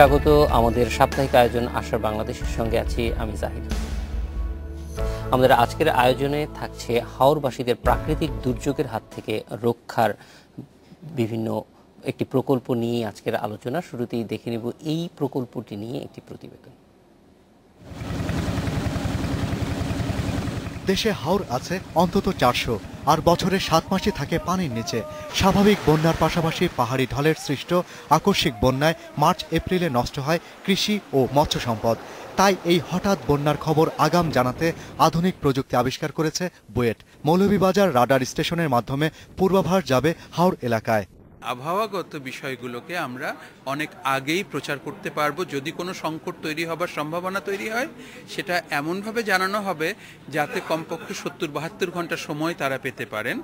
স্বাগত আমাদের সাপ্তাহিক আয়োজন আশার বাংলাদেশের সঙ্গে আছি আমি জাহিদ। আমাদের আজকের আয়োজনে থাকছে হাওরবাসীদের প্রাকৃতিক দুর্যোগের হাত থেকে রক্ষার বিভিন্ন একটি প্রকল্প নিয়ে আজকের আলোচনা। শুরুতেই দেখে নেব এই প্রকল্পটি নিয়ে একটি প্রতিবেদন। দেশে হাওর আছে অন্তত 400, আর বছরে 7 মাসই থাকে পানির নিচে। স্বাভাবিক বন্যার পাশাপাশি পাহাড়ি ঢলের সৃষ্ট আকস্মিক বন্যায় মার্চ এপ্রিলে নষ্ট হয় কৃষি ও মৎস্য সম্পদ। তাই এই হঠাৎ বন্যার খবর আগাম জানাতে আধুনিক প্রযুক্তি আবিষ্কার করেছে বুয়েট। মৌলভীবাজার রাডার স্টেশনের মাধ্যমে পূর্বাভাস যাবে হাওর এলাকায়। আবহাওয়াগত বিষয়গুলোকে আমরা অনেক আগেই প্রচার করতে পারবো। যদি কোনো সংকট তৈরি হবার সম্ভাবনা তৈরি হয়, সেটা এমনভাবে জানানো হবে যাতে কমপক্ষে 70-72 ঘন্টা সময় তারা পেতে পারেন।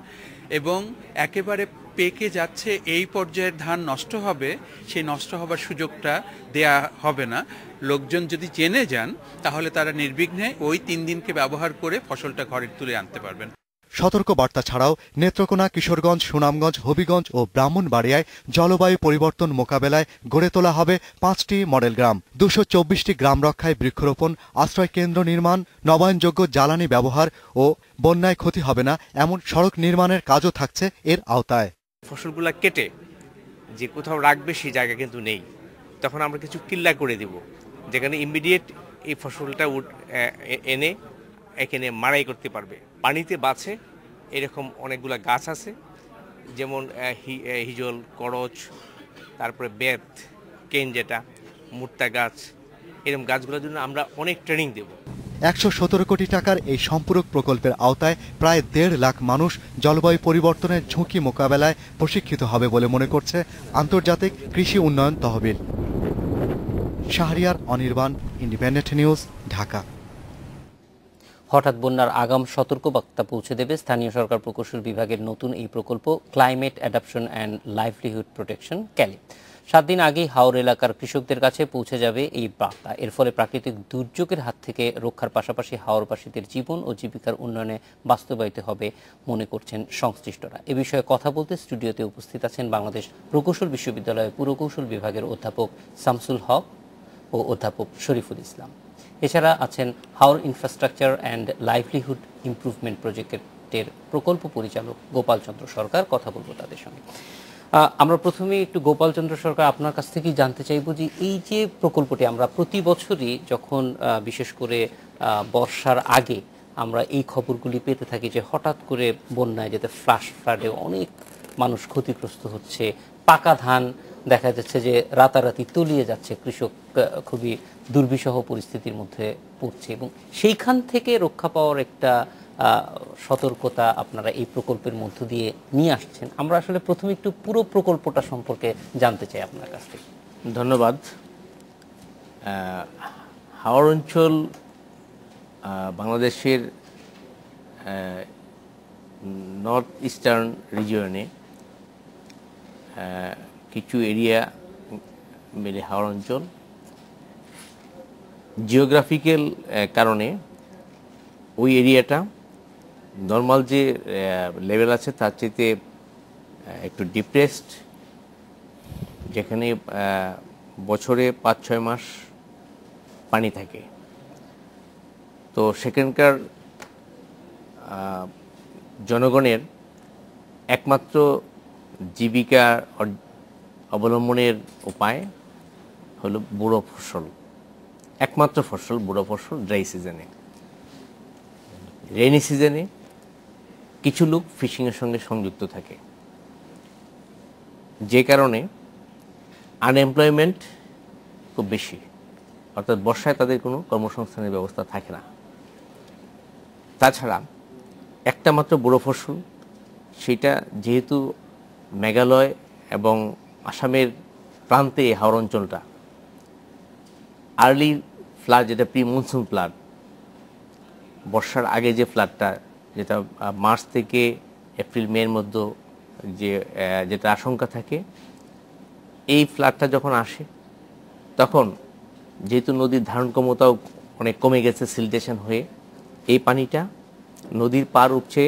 এবং একেবারে পেকে যাচ্ছে এই পর্যায়ের ধান নষ্ট হবে, সেই নষ্ট হবার সুযোগটা দেয়া হবে না। লোকজন যদি জেনে যান, তাহলে তারা নির্বিঘ্নে ওই 3 দিনকে ব্যবহার করে ফসলটা ঘরে তুলে আনতে পারবেন। সতর্ক বার্তা ছাড়াও নেত্রকোনা, কিশোরগঞ্জ, সুনামগঞ্জ, হবিগঞ্জ ও ব্রাহ্মণবাড়িয়ায় জলবায়ু পরিবর্তন মোকাবেলায় গড়ে তোলা হবে 5টি মডেল গ্রাম। 224টি গ্রাম রক্ষায় বৃক্ষরোপণ, আশ্রয় কেন্দ্র নির্মাণ, নবায়নযোগ্য জ্বালানি ব্যবহার ও বন্যায় ক্ষতি হবে না এমন সড়ক নির্মাণের কাজও থাকছে এর আওতায়। ফসলগুলা কেটে যে কোথাও রাখবে সেই জায়গা কিন্তু নেই, তখন আমরা কিছু কিল্লা করে দিব, যেখানে ইমিডিয়েট এই ফসলটা এনে এখানে মাড়াই করতে পারবে। পানিতে বাঁচে এরকম অনেকগুলা গাছ আছে, যেমন হিজল, করচ, তারপরে বেত, কেন, যেটা মুর্তা গাছ, এরকম গাছগুলোর জন্য আমরা অনেক ট্রেনিং দেব। 117 কোটি টাকার এই সম্পূরক প্রকল্পের আওতায় প্রায় 1.5 লাখ মানুষ জলবায়ু পরিবর্তনের ঝুঁকি মোকাবেলায় প্রশিক্ষিত হবে বলে মনে করছে আন্তর্জাতিক কৃষি উন্নয়ন তহবিল। Shahriar Anirban, independent news, Dhaka. হঠাৎ বন্যার আগাম সতর্কবার্তা পৌঁছে দেবে স্থানীয় সরকার প্রকৌশল বিভাগের নতুন এই প্রকল্প climate adoption and livelihood protection Kelly. 7 দিন আগেই হাওর এলাকার কৃষকদের কাছে পৌঁছে যাবে এই বার্তা। এর ফলে প্রাকৃতিক দুর্যোগের হাত থেকে রক্ষার পাশাপাশি হাওরবাসীদের জীবন ও জীবিকার উন্নয়নে বাস্তবায়িত হবে মনে করছেন সংশ্লিষ্টরা। এ বিষয়ে কথা বলতে স্টুডিওতে উপস্থিত আছেন বাংলাদেশ প্রকৌশল বিশ্ববিদ্যালয়ের পুরকৌশল বিভাগের অধ্যাপক শামসুল হক ও অধ্যাপক শরীফুল ইসলাম। এছাড়া আছেন হাওর ইনফ্রাস্ট্রাকচার অ্যান্ড লাইভলিহুড ইমপ্রুভমেন্ট প্রজেক্টের প্রকল্প পরিচালক গোপাল চন্দ্র সরকার। কথা বলবো তাদের সঙ্গে। আমরা প্রথমে একটু গোপাল চন্দ্র সরকার আপনার কাছ থেকেই জানতে চাইব যে এই যে প্রকল্পটি আমরা প্রতি বছরই যখন বিশেষ করে বর্ষার আগে আমরা এই খবরগুলি পেতে থাকি যে হঠাৎ করে বন্যায় যেতে ফ্লাডে অনেক মানুষ ক্ষতিগ্রস্ত হচ্ছে, পাকা ধান দেখা যাচ্ছে যে রাতারাতি তলিয়ে যাচ্ছে, কৃষক খুবই দুর্বিষহ পরিস্থিতির মধ্যে পড়ছে, এবং সেইখান থেকে রক্ষা পাওয়ার একটা সতর্কতা আপনারা এই প্রকল্পের মধ্য দিয়ে নিয়ে আসছেন। আমরা আসলে প্রথমে একটু পুরো প্রকল্পটা সম্পর্কে জানতে চাই আপনার কাছ থেকে। ধন্যবাদ। হাওর অঞ্চল বাংলাদেশের নর্থ ইস্টার্ন রিজিয়নে কিছু এরিয়া মিলে হাওর অঞ্চল। জিওগ্রাফিক্যাল কারণে ওই এরিয়াটা নর্মাল যে লেভেল আছে তার চাইতে একটু ডিপ্রেসড, যেখানে বছরে 5-6 মাস পানি থাকে। তো সেখানকার জনগণের একমাত্র জীবিকা অবলম্বনের উপায় হলো বুড়ো ফসল। একমাত্র ফসল বুড়ো ফসল ড্রাই সিজনে। রেইনি সিজনে কিছু লোক ফিশিংয়ের সঙ্গে সংযুক্ত থাকে, যে কারণে আনএমপ্লয়মেন্ট খুব বেশি, অর্থাৎ বর্ষায় তাদের কোনো কর্মসংস্থানের ব্যবস্থা থাকে না। তাছাড়া একটা মাত্র বুড়ো ফসল, সেটা যেহেতু মেঘালয় এবং আসামের প্রান্তে হাওর অঞ্চলটা, আর্লি ফ্লাড যেটা প্রি মনসুন ফ্লাড, বর্ষার আগে যে ফ্লাডটা, যেটা মার্চ থেকে এপ্রিল মের মধ্যে যেটা আশঙ্কা থাকে, এই ফ্লাডটা যখন আসে তখন যেহেতু নদীর ধারণ ক্ষমতাও অনেক কমে গেছে সিলটেশন হয়ে, এই পানিটা নদীর পার উপচে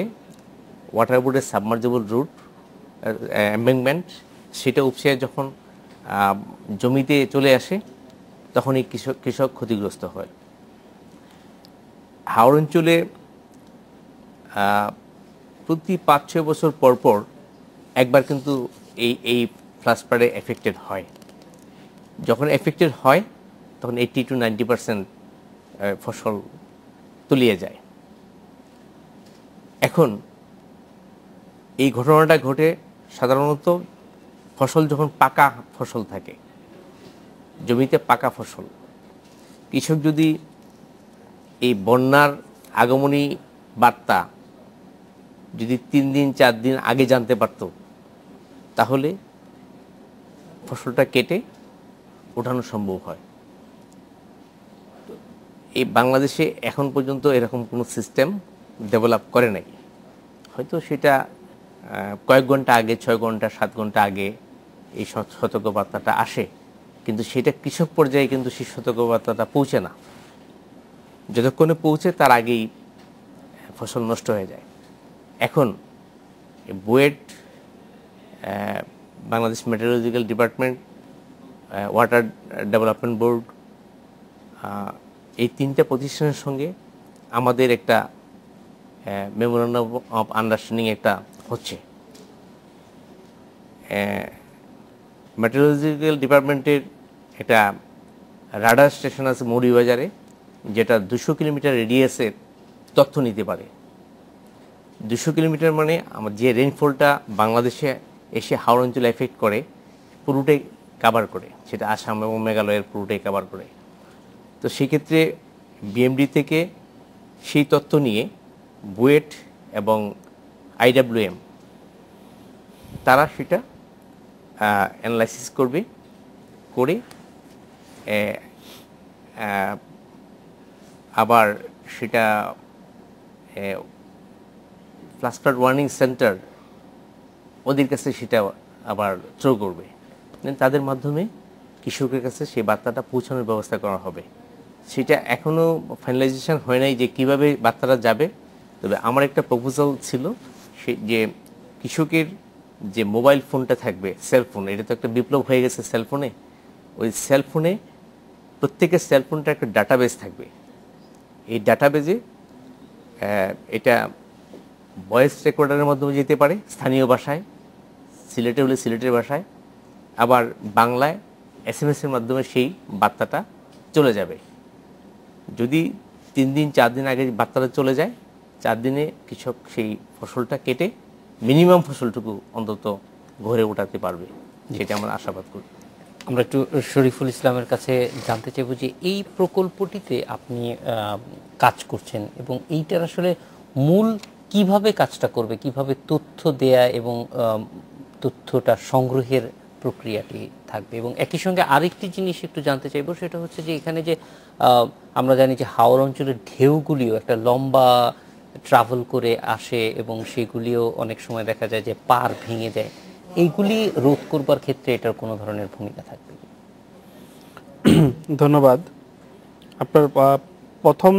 ওয়াটার বোর্ডের সাবমার্জেবল রুট এম্বেঙ্কমেন্ট, সেটা উপচে যখন জমিতে চলে আসে, তখনই কৃষক ক্ষতিগ্রস্ত হয়। হাওর অঞ্চলে প্রতি 5-6 বছর পর পর একবার কিন্তু এই ফ্লাশ ফ্লাডে এফেক্টেড হয়। যখন এফেক্টেড হয় তখন 80-90% ফসল তলিয়ে যায়। এখন এই ঘটনাটা ঘটে সাধারণত ফসল যখন পাকা ফসল থাকে, জমিতে পাকা ফসল, কৃষক যদি এই বন্যার আগমনী বার্তা যদি 3 দিন 4 দিন আগে জানতে পারত, তাহলে ফসলটা কেটে ওঠানো সম্ভব হয়। এই বাংলাদেশে এখন পর্যন্ত এরকম কোনো সিস্টেম ডেভেলপ করে নাই। হয়তো সেটা কয়েক ঘন্টা আগে, 6 ঘন্টা 7 ঘন্টা আগে এই সতর্কবার্তাটা আসে, কিন্তু সেটা কৃষক পর্যায়ে কিন্তু সেই সতর্কবার্তাটা পৌঁছে না। যতক্ষণে পৌঁছে তার আগেই ফসল নষ্ট হয়ে যায়। এখন BUET, Bangladesh meteorological department, water development board, এই 3টা প্রতিষ্ঠানের সঙ্গে আমাদের একটা মেমোরেন্ডাম অফ আন্ডারস্ট্যান্ডিং একটা হচ্ছে। মেটেরোলজিক্যাল ডিপার্টমেন্টের একটা রাডার স্টেশন আছে মৌলভীবাজারে, যেটা 200 কিলোমিটার রেডিয়াসের তথ্য নিতে পারে। 200 কিলোমিটার মানে আমার যে রেইনফলটা বাংলাদেশে এসে হাওড় অঞ্চলে এফেক্ট করে পুরোটাই কভার করে, সেটা আসাম এবং মেঘালয়ের পুরোটাই কভার করে। তো সেক্ষেত্রে বিএমডি থেকে সেই তথ্য নিয়ে বুয়েট এবং আইডব্লিউএম তারা সেটা অ্যানালাইসিস করবে, করে আবার সেটা ফ্লাশ ফ্লাড ওয়ার্নিং সেন্টার ওদের কাছে সেটা আবার থ্রো করবে। তাদের মাধ্যমে কৃষকের কাছে সেই বার্তাটা পৌঁছানোর ব্যবস্থা করা হবে। সেটা এখনও ফাইনালাইজেশন হয় নাই যে কিভাবে বার্তাটা যাবে। তবে আমার একটা প্রপোজাল ছিল যে কৃষকের যে মোবাইল ফোনটা থাকবে, সেলফোন, এটা তো একটা বিপ্লব হয়ে গেছে সেলফোনে। ওই সেলফোনে প্রত্যেকের সেলফোনটা একটা ডাটাবেস থাকবে। এই ডাটাবেজে এটা ভয়েস রেকর্ডারের মাধ্যমে যেতে পারে স্থানীয় ভাষায়, সিলেটে হলে সিলেটের ভাষায়, আবার বাংলায় SMS-এর মাধ্যমে সেই বার্তাটা চলে যাবে। যদি 3 দিন 4 দিন আগে বার্তাটা চলে যায়, 4 দিনে কৃষক সেই ফসলটা কেটে মিনিমাম ফসলটুকু অন্তত ঘরে ওঠাতে পারবে, সেটা আমরা আশাবাদ করি। আমরা একটু শরীফুল ইসলামের কাছে জানতে চাইব যে এই প্রকল্পটিতে আপনি কাজ করছেন এবং এইটার আসলে মূল কিভাবে কাজটা করবে, কিভাবে তথ্য দেয়া এবং তথ্যটা সংগ্রহের প্রক্রিয়াটি থাকবে। এবং একই সঙ্গে আরেকটি জিনিস একটু জানতে চাইব, সেটা হচ্ছে যে এখানে যে আমরা জানি যে হাওর অঞ্চলের ঢেউগুলিও একটা লম্বা ট্রাভেল করে আসে এবং সেগুলিও অনেক সময় দেখা যায় যে পার ভেঙে যায়, এইগুলি রোধ করবার ক্ষেত্রে এটার কোনো ধরনের ভূমিকা থাকবে? ধন্যবাদ। আপনার প্রথম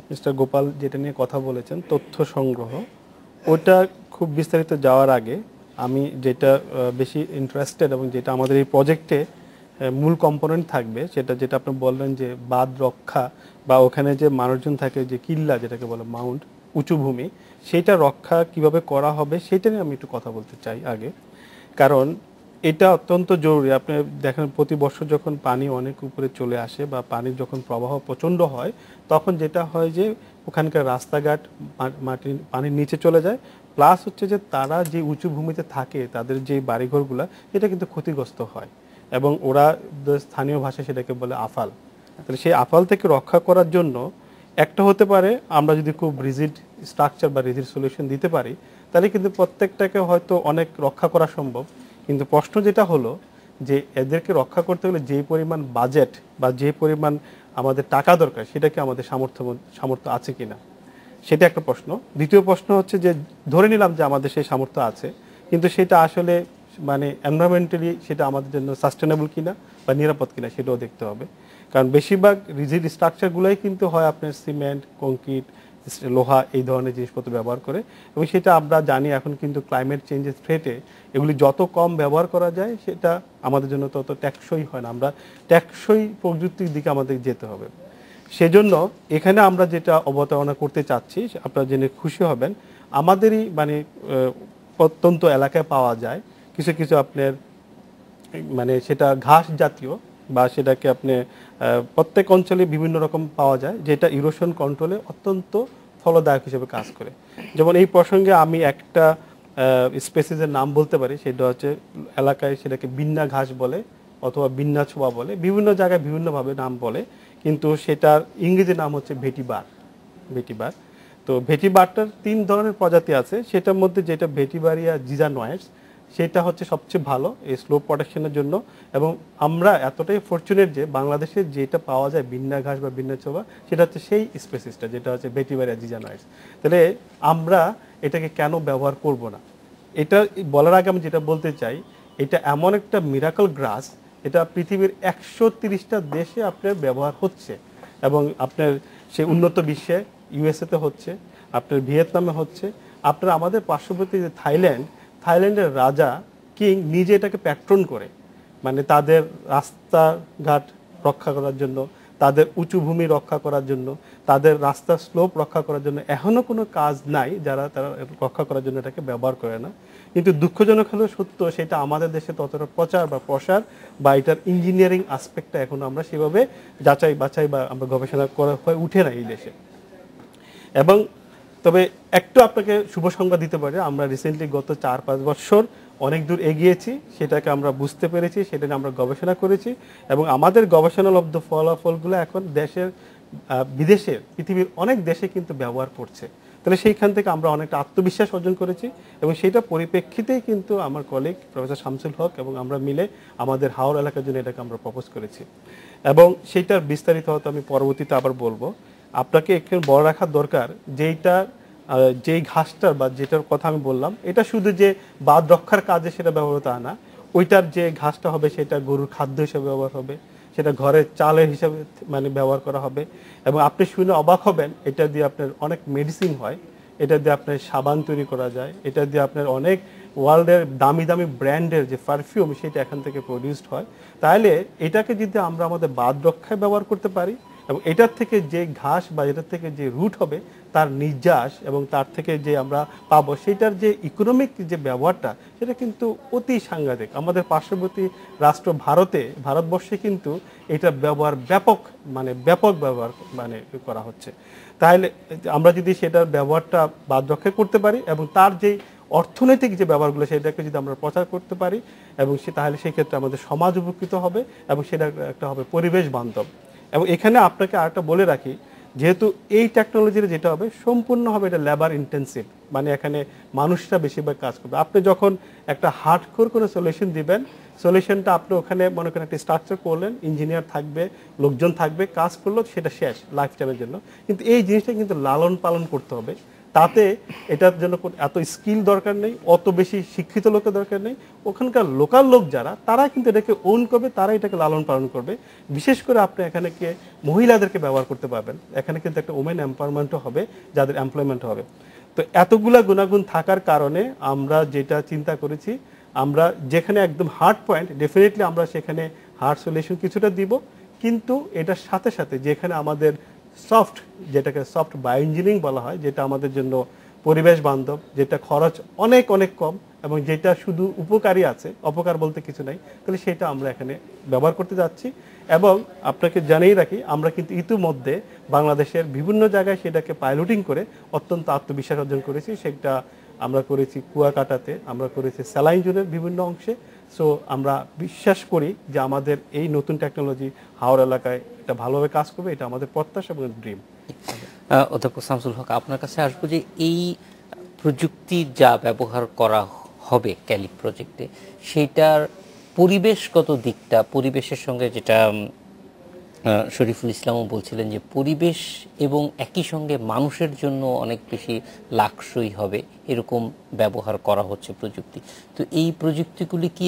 মিস্টার গোপাল যেটা নিয়ে কথা বলেছেন, তথ্য সংগ্রহ, ওটা খুব বিস্তারিত যাওয়ার আগে আমি যেটা বেশি ইন্টারেস্টেড এবং যেটা আমাদের এই প্রজেক্টে মূল কম্পোনেন্ট থাকবে, যেটা আপনি বললেন যে বাঁধ রক্ষা বা ওখানে যে মানুষজন থাকে, যে কিল্লা যেটাকে বলে মাউন্ট, উঁচু ভূমি, সেটা রক্ষা কিভাবে করা হবে সেটা নিয়ে আমি একটু কথা বলতে চাই আগে। কারণ এটা অত্যন্ত জরুরি। আপনি দেখেন প্রতি বছর যখন পানি অনেক উপরে চলে আসে বা পানির যখন প্রবাহ প্রচণ্ড হয়, তখন যেটা হয় যে ওখানকার রাস্তাঘাট পানির নিচে চলে যায়, প্লাস হচ্ছে যে তারা যে উঁচু ভূমিতে থাকে তাদের যে বাড়িঘরগুলা, এটা কিন্তু ক্ষতিগ্রস্ত হয় এবং ওরা স্থানীয় ভাষায় সেটাকে বলে আফাল। তাহলে সেই আফাল থেকে রক্ষা করার জন্য একটা হতে পারে আমরা যদি খুব রিজিড স্ট্রাকচার বা রিজিড সলিউশন দিতে পারি, তাহলে কিন্তু প্রত্যেকটাকে হয়তো অনেক রক্ষা করা সম্ভব। কিন্তু প্রশ্ন যেটা হলো যে এদেরকে রক্ষা করতে গেলে যে পরিমাণ বাজেট বা যে পরিমাণ আমাদের টাকা দরকার, সেটা কি আমাদের সামর্থ্য আছে কিনা, সেটা একটা প্রশ্ন। দ্বিতীয় প্রশ্ন হচ্ছে যে ধরে নিলাম যে আমাদের সেই সামর্থ্য আছে, কিন্তু সেটা আসলে মানে এনভায়রনমেন্টালি সেটা আমাদের জন্য সাস্টেনেবল কিনা বা নিরাপদ কিনা, সেটাও দেখতে হবে। কারণ বেশিরভাগ রিজিড স্ট্রাকচারগুলোই কিন্তু হয় আপনার সিমেন্ট, কংক্রিট, লোহা এই ধরনের জিনিসপত্র ব্যবহার করে, এবং সেটা আমরা জানি এখন কিন্তু ক্লাইমেট চেঞ্জের থ্রেটে এগুলি যত কম ব্যবহার করা যায় সেটা আমাদের জন্য তত টেকসই হয় না। আমরা টেকসই প্রযুক্তির দিকে আমাদের যেতে হবে। সেজন্য এখানে আমরা যেটা অবতারণা করতে চাচ্ছি, আপনারা জেনে খুশি হবেন, আমাদেরই মানে প্রত্যন্ত এলাকায় পাওয়া যায় কিছু কিছু আপনার মানে সেটা ঘাস জাতীয় বা সেটাকে আপনি প্রত্যেক অঞ্চলে বিভিন্ন রকম পাওয়া যায়, যেটা ইরোশন কন্ট্রোলে অত্যন্ত ফলদায়ক হিসেবে কাজ করে। যেমন এই প্রসঙ্গে আমি একটা স্পেসিসের নাম বলতে পারি, সেটা হচ্ছে এলাকায় সেটাকে বিন্না ঘাস বলে অথবা বিন্না ছোয়া বলে, বিভিন্ন জায়গায় বিভিন্নভাবে নাম বলে, কিন্তু সেটার ইংরেজি নাম হচ্ছে ভেটিবার। ভেটিবার তো ভেটিবারটার 3 ধরনের প্রজাতি আছে, সেটার মধ্যে যেটা ভেটিবারিয়া জিজানয়েডস সেটা হচ্ছে সবচেয়ে ভালো এই স্লো প্রোটেকশনের জন্য। এবং আমরা এতটাই ফরচুনেট যে বাংলাদেশে যেটা পাওয়া যায় বিন্না ঘাস বা বিন্না ছোবা, সেটা হচ্ছে সেই স্পেসিসটা যেটা হচ্ছে ভেটিবারিয়া জিজানয়েডস। তাহলে আমরা এটাকে কেন ব্যবহার করব না? এটা বলার আগে আমি যেটা বলতে চাই, এটা এমন একটা মিরাকল গ্রাস, এটা পৃথিবীর 130টা দেশে আপনার ব্যবহার হচ্ছে, এবং আপনার সেই উন্নত বিশ্বে ইউএসএতে হচ্ছে, আপনার ভিয়েতনামে হচ্ছে, আপনার আমাদের পার্শ্ববর্তী যে থাইল্যান্ডের রাজা কিং নিজে এটাকে প্যাট্রন করে, মানে তাদের রাস্তাঘাট রক্ষা করার জন্য, তাদের উঁচু ভূমি রক্ষা করার জন্য, তাদের রাস্তার স্লোপ রক্ষা করার জন্য এখনও কোনো কাজ নাই যারা তারা রক্ষা করার জন্য এটাকে ব্যবহার করে না। কিন্তু দুঃখজনক হলেও সত্য, সেটা আমাদের দেশে ততটা প্রচার বা প্রসার বা এটার ইঞ্জিনিয়ারিং আসপেক্টটা এখনও আমরা সেভাবে যাচাই বাছাই বা আমরা গবেষণা করা হয়ে উঠে না এই দেশে। এবং তবে একটু আপনাকে শুভ সংবাদ দিতে পারি, আমরা রিসেন্টলি গত 4-5 বছর অনেক দূর এগিয়েছি, সেটাকে আমরা বুঝতে পেরেছি, সেটা নিয়ে আমরা গবেষণা করেছি, এবং আমাদের গবেষণালব্ধ ফলাফলগুলো এখন দেশের বিদেশের পৃথিবীর অনেক দেশে কিন্তু ব্যবহার করছে। তাহলে সেইখান থেকে আমরা অনেকটা আত্মবিশ্বাস অর্জন করেছি, এবং সেইটা পরিপ্রেক্ষিতেই কিন্তু আমার কলিগ প্রফেসর শামসুল হক এবং আমরা মিলে আমাদের হাওর এলাকার জন্য এটাকে আমরা প্রপোজ করেছি। এবং সেইটার বিস্তারিত হয়তো আমি পরবর্তীতে আবার বলবো। আপনাকে একটু বড় রাখার দরকার যেই ঘাসটার বা যেটার কথা আমি বললাম, এটা শুধু যে বাঁধ রক্ষার কাজে সেটা ব্যবহার তা না, ওইটার যে ঘাসটা হবে সেটা গরুর খাদ্য হিসেবে ব্যবহার হবে, সেটা ঘরের চালের হিসাবে মানে ব্যবহার করা হবে। এবং আপনি শুনে অবাক হবেন, এটা দিয়ে আপনার অনেক মেডিসিন হয়, এটা দিয়ে আপনার সাবান তৈরি করা যায়, এটা দিয়ে আপনার অনেক ওয়ার্ল্ডের দামি দামি ব্র্যান্ডের যে পারফিউম সেটা এখান থেকে প্রডিউসড হয়। তাহলে এটাকে যদি আমরা আমাদের বাঁধ রক্ষায় ব্যবহার করতে পারি, এবং এটার থেকে যে ঘাস বা এটার থেকে যে রুট হবে তার নির্যাস এবং তার থেকে যে আমরা পাবো সেটার যে ইকোনমিক যে ব্যবহারটা, সেটা কিন্তু অতি সাংঘাতিক। আমাদের পার্শ্ববর্তী রাষ্ট্র ভারতবর্ষে কিন্তু এটা ব্যবহার ব্যাপক ব্যবহার করা হচ্ছে। তাহলে আমরা যদি সেটার ব্যবহারটা বাদ রক্ষা করতে পারি এবং তার যে অর্থনৈতিক যে ব্যবহারগুলো সেটাকে যদি আমরা প্রচার করতে পারি, এবং তাহলে সেই ক্ষেত্রে আমাদের সমাজ উপকৃত হবে এবং সেটা একটা হবে পরিবেশ বান্ধব। এবং এখানে আপনাকে আরেকটা বলে রাখি, যেহেতু এই টেকনোলজির যেটা হবে সম্পূর্ণ হবে এটা লেবার ইন্টেন্সিভ, মানে এখানে মানুষরা বেশিরভাগ কাজ করবে। আপনি যখন একটা হার্ডকোর কোনো সলিউশন দিবেন, সলিউশনটা আপনি ওখানে মনে করেন একটা স্ট্রাকচার করলেন, ইঞ্জিনিয়ার থাকবে, লোকজন থাকবে, কাজ করলো, সেটা শেষ লাইফ টাইমের জন্য। কিন্তু এই জিনিসটা কিন্তু লালন পালন করতে হবে, তাতে এটার জন্য এত স্কিল দরকার নেই, অত বেশি শিক্ষিত লোকের দরকার নেই। ওখানকার লোকাল লোক যারা, তারা কিন্তু এটাকে ওন করবে, তারা এটাকে লালন পালন করবে। বিশেষ করে আপনি এখানে মহিলাদেরকে ব্যবহার করতে পারবেন, এখানে কিন্তু একটা ওমেন এম্পাওয়ারমেন্টও হবে, যাদের এমপ্লয়মেন্ট হবে। তো এতগুলা গুণাগুণ থাকার কারণে আমরা যেটা চিন্তা করেছি, আমরা যেখানে একদম হার্ড পয়েন্ট, ডেফিনেটলি আমরা সেখানে হার্ড সলিউশন কিছুটা দিব, কিন্তু এটার সাথে সাথে যেখানে আমাদের সফট, যেটাকে সফট বায়ো ইঞ্জিনিয়ারিং বলা হয়, যেটা আমাদের জন্য পরিবেশ বান্ধব, যেটা খরচ অনেক অনেক কম এবং যেটা শুধু উপকারী আছে, অপকার বলতে কিছু নাই, তাহলে সেটা আমরা এখানে ব্যবহার করতে যাচ্ছি। এবং আপনাকে জানিয়ে রাখি, আমরা কিন্তু ইতিমধ্যে বাংলাদেশের বিভিন্ন জায়গায় সেটাকে পাইলটিং করে অত্যন্ত আত্মবিশ্বাস অর্জন করেছি। সেটা আমরা করেছি কুয়াকাটাতে, আমরা করেছি স্যালাইন জোনের বিভিন্ন অংশে। সো আমরা বিশ্বাস করি যে আমাদের এই নতুন টেকনোলজি হাওর এলাকায় এটা ভালোভাবে কাজ করবে, এটা আমাদের প্রত্যাশা এবং ড্রিম। অধ্যাপক শামসুল হক, আপনার কাছে আসবো যে এই প্রযুক্তি যা ব্যবহার করা হবে ক্যালিপ প্রজেক্টে, সেইটার পরিবেশগত দিকটা, পরিবেশের সঙ্গে যেটা শরীফুল ইসলামও বলছিলেন যে পরিবেশ এবং একই সঙ্গে মানুষের জন্য অনেক বেশি লাকসই হবে এরকম ব্যবহার করা হচ্ছে প্রযুক্তি। তো এই প্রযুক্তিগুলি কি